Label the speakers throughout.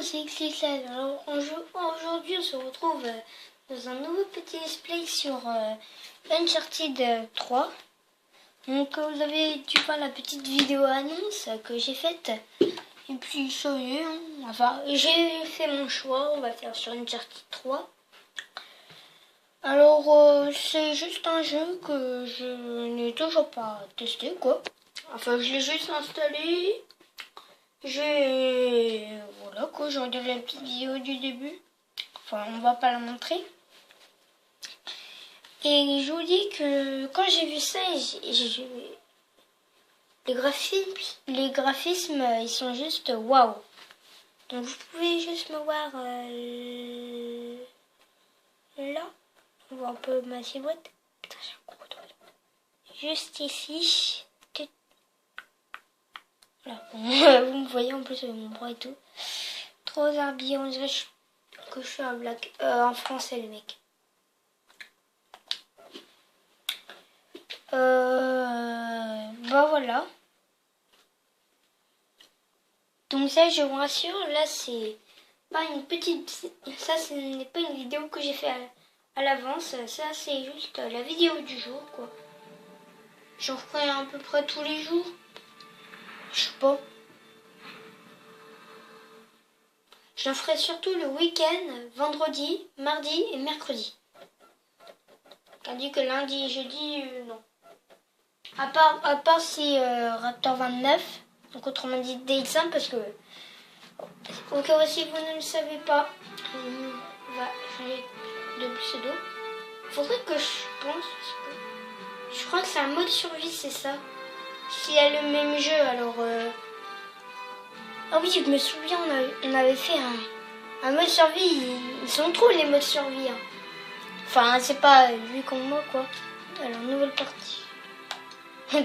Speaker 1: c'est XXL. Alors aujourd'hui on se retrouve dans un nouveau petit display sur Uncharted 3. Donc vous avez dû voir la petite vidéo annonce que j'ai faite. Et puis ça y est, hein. Enfin j'ai fait mon choix, on va faire sur Uncharted 3. Alors c'est juste un jeu que je n'ai toujours pas testé quoi. Enfin je l'ai juste installé. Voilà quoi, j'ai regardé la petite vidéo du début. Enfin, on va pas la montrer. Et je vous dis que quand j'ai vu ça, les graphismes, ils sont juste waouh. Donc vous pouvez juste me voir là. On voit un peu ma silhouette. Putain, j'ai un gros doigt. Juste ici. Voilà. Vous me voyez en plus avec mon bras et tout. Trop habillé, on dirait que je suis un black. En français, le mec. Bah voilà. Donc ça, je vous rassure, là c'est pas une petite... Ça, ce n'est pas une vidéo que j'ai fait à l'avance. Ça, c'est juste la vidéo du jour, quoi. J'en ferai à peu près tous les jours. Je sais pas. J'en ferai surtout le week-end, vendredi, mardi et mercredi. Tandis que lundi et jeudi, non. À part si Raptor 29, donc autrement dit Day5, parce que au cas où si vous ne le savez pas, on va changer de pseudo. Faudrait que je pense, je crois que c'est un mode survie, c'est ça. S'il y a le même jeu, alors... Ah oui, je me souviens, on avait fait un mode survie, ils sont trop les modes survie. Hein. Enfin, c'est pas lui comme moi, quoi. Alors, nouvelle partie.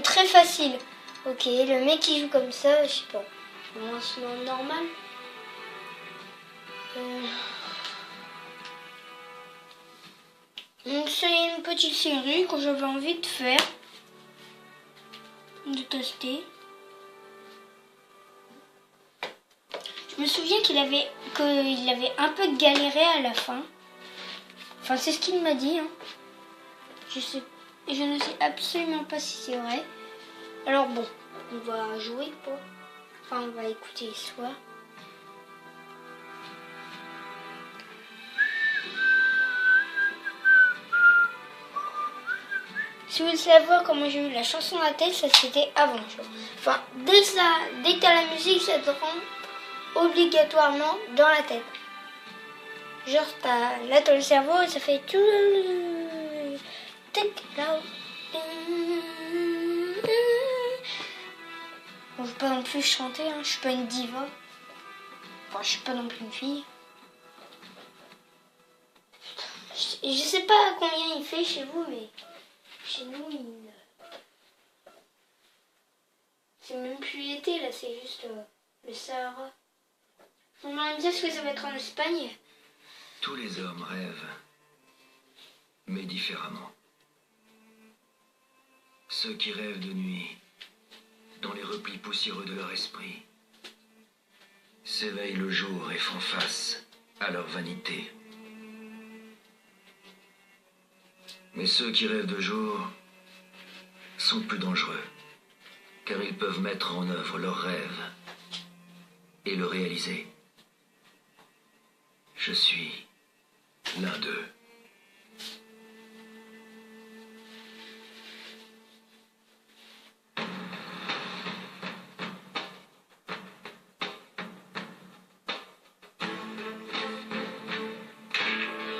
Speaker 1: Très facile. Ok, le mec qui joue comme ça, je sais pas. Bon, c'est normal. Donc c'est une petite série que j'avais envie de faire. De tester. Je me souviens qu'il avait un peu galéré à la fin. Enfin, c'est ce qu'il m'a dit. Hein. Je ne sais absolument pas si c'est vrai. Alors bon, on va jouer quoi. Enfin, on va écouter l'histoire. Si vous voulez savoir comment j'ai eu la chanson dans la tête, ça c'était avant. Enfin, dès que t'as la musique, ça te rend obligatoirement dans la tête. Genre, là, dans le cerveau, ça fait tout. Là. Bon, je vais pas non plus chanter, hein. Je suis pas une diva. Enfin, je suis pas non plus une fille. Je sais pas combien il fait chez vous, mais chez nous, c'est même plus l'été, là, c'est juste le Sahara. On m'a dit ce que ça va être en Espagne.
Speaker 2: Tous les hommes rêvent, mais différemment. Ceux qui rêvent de nuit, dans les replis poussiéreux de leur esprit, s'éveillent le jour et font face à leur vanité. Mais ceux qui rêvent de jour sont plus dangereux, car ils peuvent mettre en œuvre leurs rêves et le réaliser. Je suis l'un d'eux.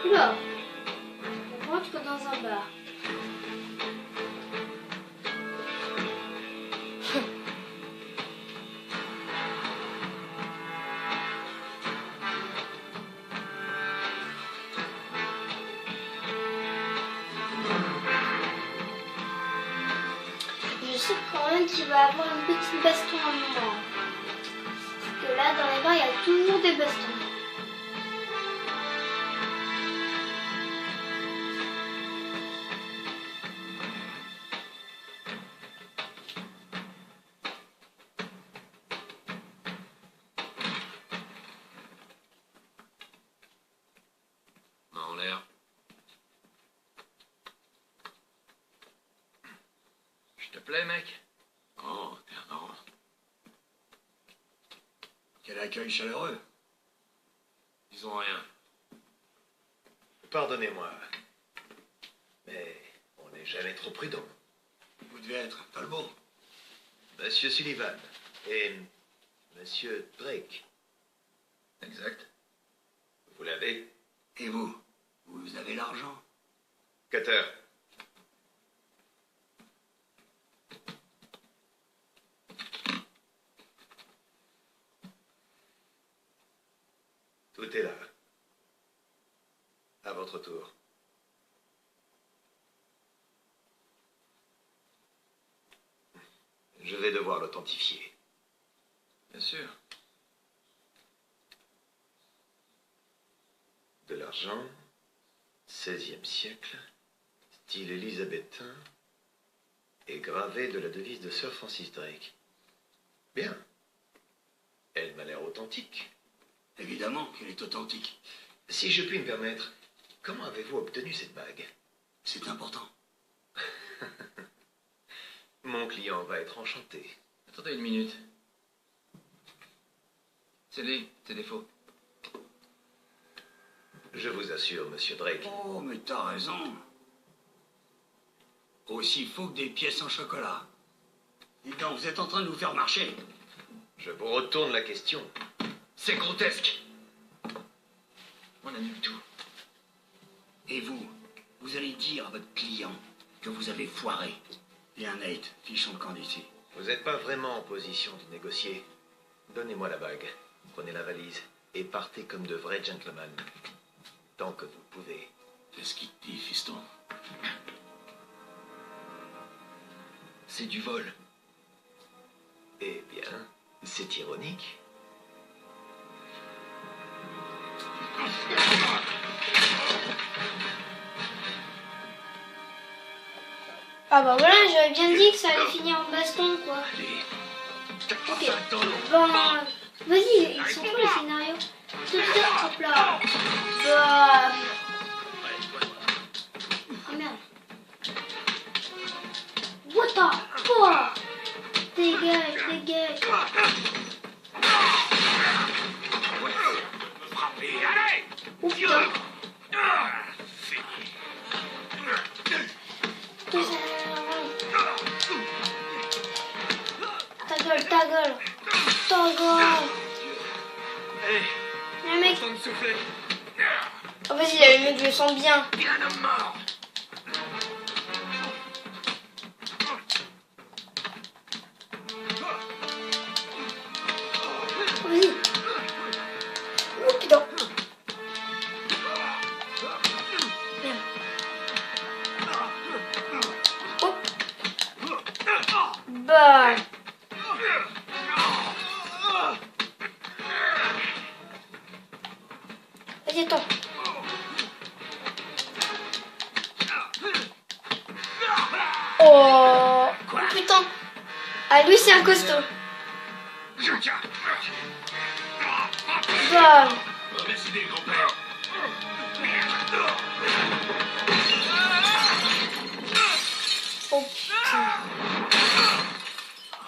Speaker 1: Oula, on rentre dans un bar. Je sais quand même qu'il va avoir une petite baston à un moment. Parce que là, dans les bars, il y a toujours des bastons.
Speaker 2: plaît, mec?
Speaker 3: Oh, t'es un marrant. Quel accueil chaleureux. Disons rien.
Speaker 4: Pardonnez-moi, mais on n'est jamais trop prudent.
Speaker 3: Vous devez être Talbot.
Speaker 4: Monsieur Sullivan et Monsieur Drake,
Speaker 2: Exact.
Speaker 4: vous l'avez?
Speaker 3: Et vous? Vous avez l'argent?
Speaker 4: Cutter. Tout est là. À votre tour. Je vais devoir l'authentifier.
Speaker 2: Bien sûr.
Speaker 4: De l'argent, 16e siècle, style élisabétain, et gravé de la devise de Sir Francis Drake. Bien. Elle m'a l'air authentique.
Speaker 3: Évidemment qu'elle est authentique.
Speaker 4: Si je puis me permettre, comment avez-vous obtenu cette bague?
Speaker 3: C'est important.
Speaker 4: Mon client va être enchanté.
Speaker 2: Attendez une minute. C'est lui, c'est des faux.
Speaker 4: Je vous assure, monsieur Drake.
Speaker 3: Oh, mais t'as raison. Aussi faux que des pièces en chocolat. Dis donc, vous êtes en train de nous faire marcher.
Speaker 4: Je vous retourne la question.
Speaker 2: C'est grotesque. On annule tout.
Speaker 3: Et vous, vous allez dire à votre client que vous avez foiré. Bien, Nate, fiche son camp d'ici.
Speaker 4: Vous n'êtes pas vraiment en position de négocier. Donnez-moi la bague. Prenez la valise et partez comme de vrais gentlemen. Tant que vous pouvez.
Speaker 3: Qu'est-ce qu'il te dit, fiston?
Speaker 2: C'est du vol.
Speaker 4: Eh bien, c'est ironique.
Speaker 1: Ah bah voilà, j'avais bien dit que ça allait finir en baston, quoi. Ok. Ben, vas-y, ils sont quoi les scénarios? Hop là. Bah... Oh merde. What the fuck? Dégage, dégage. Oh putain. Ta gueule, ta gueule. Ta gueule.
Speaker 2: Hé,
Speaker 1: Le mec...
Speaker 2: temps de souffler.
Speaker 1: Oh vas-y, là, le mec, je le sens bien.
Speaker 2: Il y a un homme mort.
Speaker 1: Vas-y. Oh putain. Merde. Oh. Bah. Vas-y, attends. Oh. Oh putain. Ah, lui, c'est un costaud. Bah.
Speaker 3: Merci des grands-pères.
Speaker 1: Oh putain.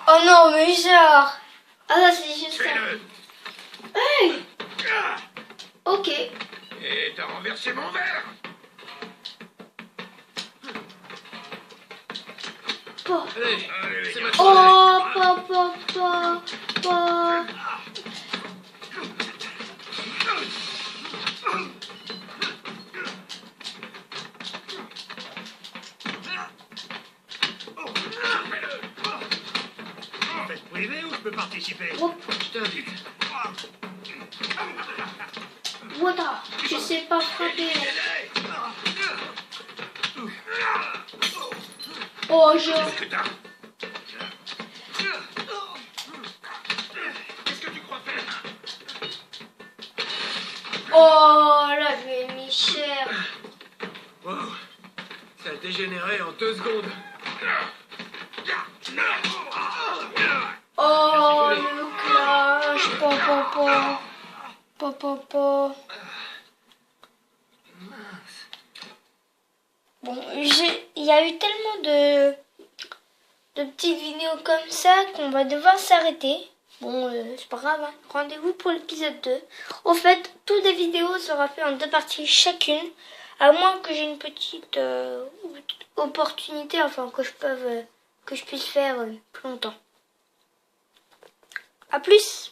Speaker 1: Oh non, mais genre. Ah là, c'est juste ça. Hey. Ok.
Speaker 3: Et t'as renversé mon verre.
Speaker 1: Pas.
Speaker 2: Allez, c'est ma
Speaker 1: Oh, pas.
Speaker 3: Faites privé ou je peux participer?
Speaker 1: Oh,
Speaker 2: Je t'invite.
Speaker 1: voilà. Je sais pas frapper. Oh, je...
Speaker 3: Que t'as? Qu'est-ce que tu crois faire?
Speaker 1: Oh, là, je lui ai mis cher.
Speaker 2: Wow. Ça a dégénéré en 2 secondes.
Speaker 1: Oh, le clash. Pas. Bon, il y a eu tellement de petites vidéos comme ça qu'on va devoir s'arrêter. Bon, c'est pas grave, hein. Rendez-vous pour l'épisode 2. Au fait, toutes les vidéos seront faites en 2 parties chacune, à moins que j'ai une petite opportunité, enfin que je puisse faire plus longtemps. A plus!